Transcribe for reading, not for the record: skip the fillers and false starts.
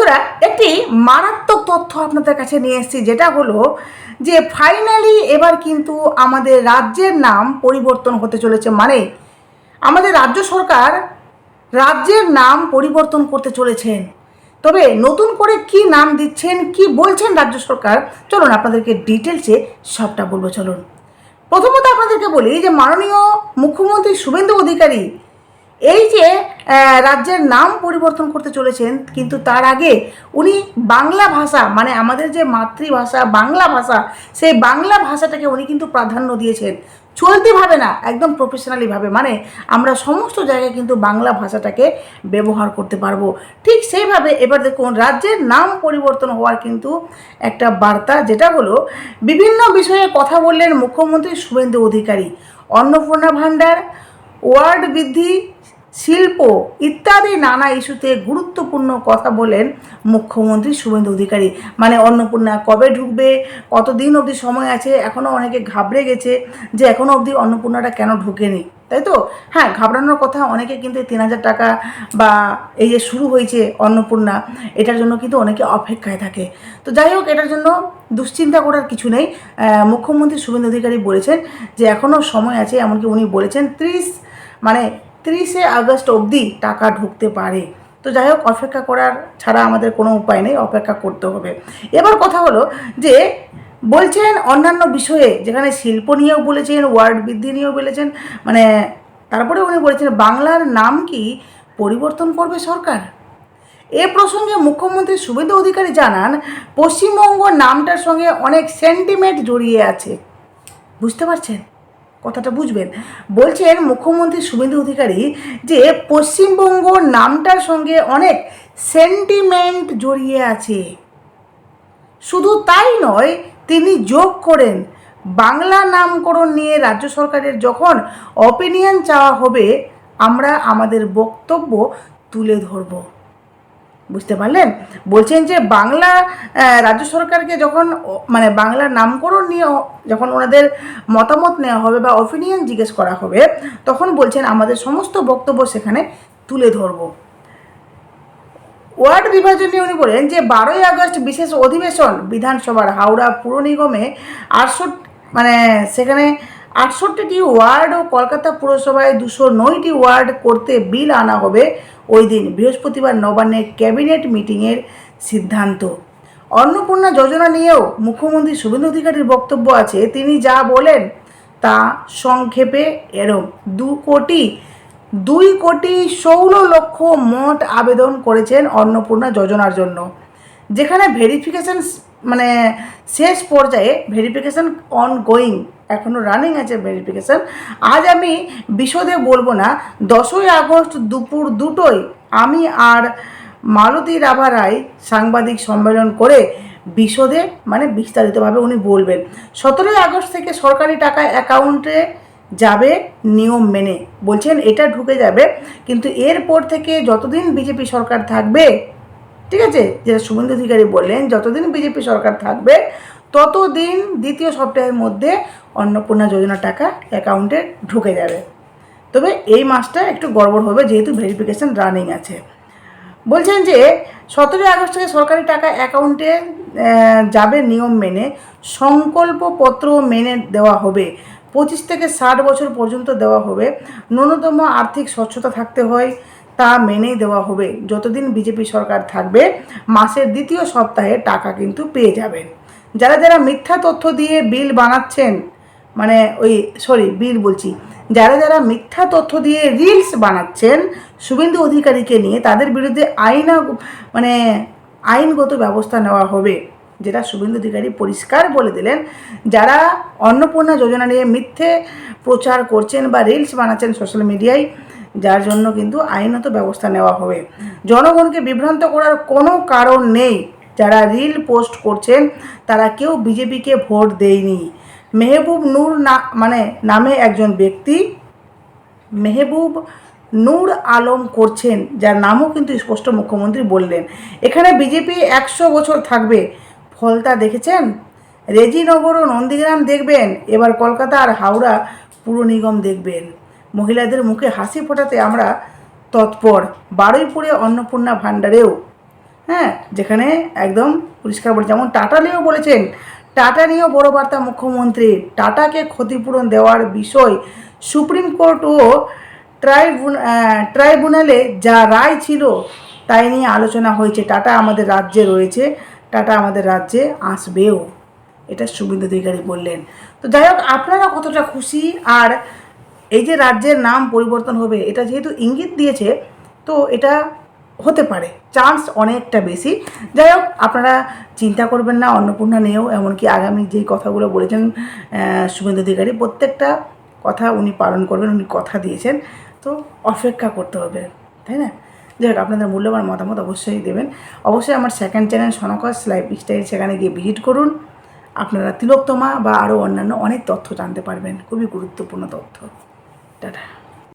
বন্ধুরা, একটি মারাত্মক তথ্য আপনাদের কাছে নিয়ে এসেছি, যেটা হলো যে ফাইনালি এবার কিন্তু আমাদের রাজ্যের নাম পরিবর্তন হতে চলেছে। মানে আমাদের রাজ্য সরকার রাজ্যের নাম পরিবর্তন করতে চলেছেন। তবে নতুন করে কি নাম দিচ্ছেন, কি বলছেন রাজ্য সরকার, চলুন আপনাদেরকে ডিটেলসে সবটা বলবো। চলুন প্রথমত আপনাদেরকে বলি যে মাননীয় মুখ্যমন্ত্রী শুভেন্দু অধিকারী এই যে রাজ্যের নাম পরিবর্তন করতে চলেছেন, কিন্তু তার আগে উনি বাংলা ভাষা, মানে আমাদের যে মাতৃভাষা বাংলা ভাষা, সেই বাংলা ভাষাটাকে উনি কিন্তু প্রাধান্য দিয়েছেন। চলতিভাবে না, একদম প্রফেশনালিভাবে। মানে আমরা সমস্ত জায়গায় কিন্তু বাংলা ভাষাটাকে ব্যবহার করতে পারবো। ঠিক সেইভাবে এবার দেখুন রাজ্যের নাম পরিবর্তন হওয়ার কিন্তু একটা বার্তা, যেটা হলো বিভিন্ন বিষয়ে কথা বললেন মুখ্যমন্ত্রী শুভেন্দু অধিকারী। অন্নপূর্ণা ভাণ্ডার, ওয়ার্ড বৃদ্ধি, শিল্প ইত্যাদি নানা ইস্যুতে গুরুত্বপূর্ণ কথা বলেন মুখ্যমন্ত্রী শুভেন্দু অধিকারী। মানে অন্নপূর্ণা কবে ঢুকবে, কতদিন অবধি সময় আছে, এখনও অনেকে ঘাবড়ে গেছে যে এখনও অবধি অন্নপূর্ণাটা কেন ঢোকেনি, তাই তো? হ্যাঁ, ঘাবড়ানোর কথা। অনেকে কিন্তু 3,000 টাকা বা এই যে শুরু হয়েছে অন্নপূর্ণা, এটার জন্য কিন্তু অনেকে অপেক্ষায় থাকে। তো যাই হোক, এটার জন্য দুশ্চিন্তা করার কিছু নেই। মুখ্যমন্ত্রী শুভেন্দু অধিকারী বলেছেন যে এখনও সময় আছে। এমনকি উনি বলেছেন 30 আগস্ট অবধি টাকা ঢুকতে পারে। তো যাই হোক, অপেক্ষা করার ছাড়া আমাদের কোনো উপায় নেই, অপেক্ষা করতে হবে। এবার কথা হলো যে বলছেন অন্যান্য বিষয়ে, যেখানে শিল্প নিয়েও বলেছেন, ওয়ার্ড বৃদ্ধি নিয়েও বলেছেন, মানে তারপরে উনি বলেছেন বাংলার নাম কি পরিবর্তন করবে সরকার। এ প্রসঙ্গে মুখ্যমন্ত্রী শুভেন্দু অধিকারী জানান, পশ্চিমবঙ্গ নামটার সঙ্গে অনেক সেন্টিমেন্ট জড়িয়ে আছে। বুঝতে পারছেন? কথাটা বুঝবেন। বলছেন মুখ্যমন্ত্রী শুভেন্দু অধিকারী যে পশ্চিমবঙ্গ নামটার সঙ্গে অনেক সেন্টিমেন্ট জড়িয়ে আছে। শুধু তাই নয়, তিনি যোগ করেন বাংলা নামকরণ নিয়ে রাজ্য সরকারের যখন অপিনিয়ন চাওয়া হবে, আমরা আমাদের বক্তব্য তুলে ধরব। বুঝতে পারলেন? বলছেন যে বাংলা রাজ্য সরকারকে যখন মানে বাংলা নামকরণ নিয়ে যখন ওনাদের মতামত নেওয়া হবে বা অপিনিয়ন জিজ্ঞেস করা হবে, তখন বলছেন আমাদের সমস্ত বক্তব্য সেখানে তুলে ধরব। ওয়ার্ড বিভাজন নিয়ে উনি বলেন যে 12ই আগস্ট বিশেষ অধিবেশন বিধানসভার হাওড়া পুর নিগমে 68টি ওয়ার্ড ও কলকাতা পুরসভায় 209টি ওয়ার্ড করতে বিল আনা হবে। ওই দিন বৃহস্পতিবার নবান্নের ক্যাবিনেট মিটিংয়ের সিদ্ধান্ত। অন্নপূর্ণা যোজনা নিয়েও মুখ্যমন্ত্রী শুভেন্দু অধিকারীর বক্তব্য আছে। তিনি যা বলেন তা সংক্ষেপে এরম: 2,16,00,000 মোট আবেদন করেছেন অন্নপূর্ণা যোজনার জন্য, যেখানে ভেরিফিকেশান মানে শেষ পর্যায়ে, ভেরিফিকেশান অনগোয়িং, এখনও রানিং আছে ভেরিফিকেশান। আজ আমি বিশদে বলবো না। 10ই আগস্ট দুপুর 2টোয় আমি আর মালতী রাভা রায় সাংবাদিক সম্মেলন করে বিশদে মানে বিস্তারিতভাবে উনি বলবেন। 17ই আগস্ট থেকে সরকারি টাকা অ্যাকাউন্টে যাবে নিয়ম মেনে। বলছেন এটা ঢুকে যাবে, কিন্তু এরপর থেকে যতদিন বিজেপি সরকার থাকবে, ঠিক আছে, যেটা শুভেন্দু অধিকারী বললেন, যতদিন বিজেপি সরকার থাকবে ততদিন দ্বিতীয় সপ্তাহের মধ্যে অন্নপূর্ণা যোজনার টাকা অ্যাকাউন্টে ঢুকে যাবে। তবে এই মাসটা একটু গড়বড় হবে, যেহেতু ভেরিফিকেশান রানিং আছে। বলছেন যে 17ই আগস্ট থেকে সরকারি টাকা অ্যাকাউন্টে যাবে নিয়ম মেনে, সংকল্পপত্র মেনে দেওয়া হবে। 25 থেকে 60 বছর পর্যন্ত দেওয়া হবে। ন্যূনতম আর্থিক স্বচ্ছতা থাকতে হয়, তা মেনেই দেওয়া হবে। যতদিন বিজেপি সরকার থাকবে মাসের দ্বিতীয় সপ্তাহে টাকা কিন্তু পেয়ে যাবেন। যারা যারা মিথ্যা তথ্য দিয়ে বিল বানাচ্ছেন, মানে যারা যারা মিথ্যা তথ্য দিয়ে রিলস বানাচ্ছেন শুভেন্দু অধিকারীকে নিয়ে, তাদের বিরুদ্ধে আইনগত ব্যবস্থা নেওয়া হবে, যেটা শুভেন্দু অধিকারী পরিষ্কার বলে দিলেন। যারা অন্নপূর্ণা যোজনা নিয়ে মিথ্যে প্রচার করছেন বা রিলস বানাচ্ছেন সোশ্যাল মিডিয়ায়, যার জন্য কিন্তু আইনত ব্যবস্থা নেওয়া হবে। জনগণকে বিভ্রান্ত করার কোনো কারণ নেই। যারা রিল পোস্ট করছেন তারা কেউ বিজেপিকে ভোট দেয়নি। মেহবুব নূর নামে একজন ব্যক্তি মেহবুব নূর আলম করছেন, যার নামও কিন্তু স্পষ্ট মুখ্যমন্ত্রী বললেন। এখানে বিজেপি 100 বছর থাকবে, ফলতা দেখেছেন? রেজিনগর ও নন্দীগ্রাম দেখবেন, এবার কলকাতা আর হাওড়া পুর নিগম দেখবেন। মহিলাদের মুখে হাসি ফোটাতে আমরা তৎপর। বারুইপুরে অন্নপূর্ণা ভাণ্ডারেও হ্যাঁ, যেখানে একদম পরিষ্কার বলে, যেমন টাটা নিয়েও বলেছেন, টাটা নিয়েও বড় বার্তা মুখ্যমন্ত্রী, টাটাকে ক্ষতিপূরণ দেওয়ার বিষয় সুপ্রিম কোর্ট ও ট্রাইব্যুনালে যা রায় ছিল তাই নিয়ে আলোচনা হয়েছে। টাটা আমাদের রাজ্যে রয়েছে, টাটা আমাদের রাজ্যে আসবেও, এটা শুভেন্দু অধিকারী বললেন। তো যাই হোক, আপনারা কতটা খুশি? আর এই যে রাজ্যের নাম পরিবর্তন হবে, এটা যেহেতু ইঙ্গিত দিয়েছে, তো এটা হতে পারে, চান্স অনেকটা বেশি। যাই হোক, আপনারা চিন্তা করবেন না, অন্নপূর্ণা নিয়েও এমনকি আগামী যেই কথাগুলো বলেছেন শুভেন্দু অধিকারী, প্রত্যেকটা কথা উনি পালন করবেন, উনি কথা দিয়েছেন। তো অপেক্ষা করতে হবে, তাই না? যাই হোক, আপনাদের মূল্যবান মতামত অবশ্যই দেবেন। অবশ্যই আমার সেকেন্ড চ্যানেল সনকাস লাইফস্টাইল, সেখানে গিয়ে ভিজিট করুন। আপনারা তিলোত্তমা বা আরও অন্যান্য অনেক তথ্য জানতে পারবেন, খুবই গুরুত্বপূর্ণ তথ্য। টাটা।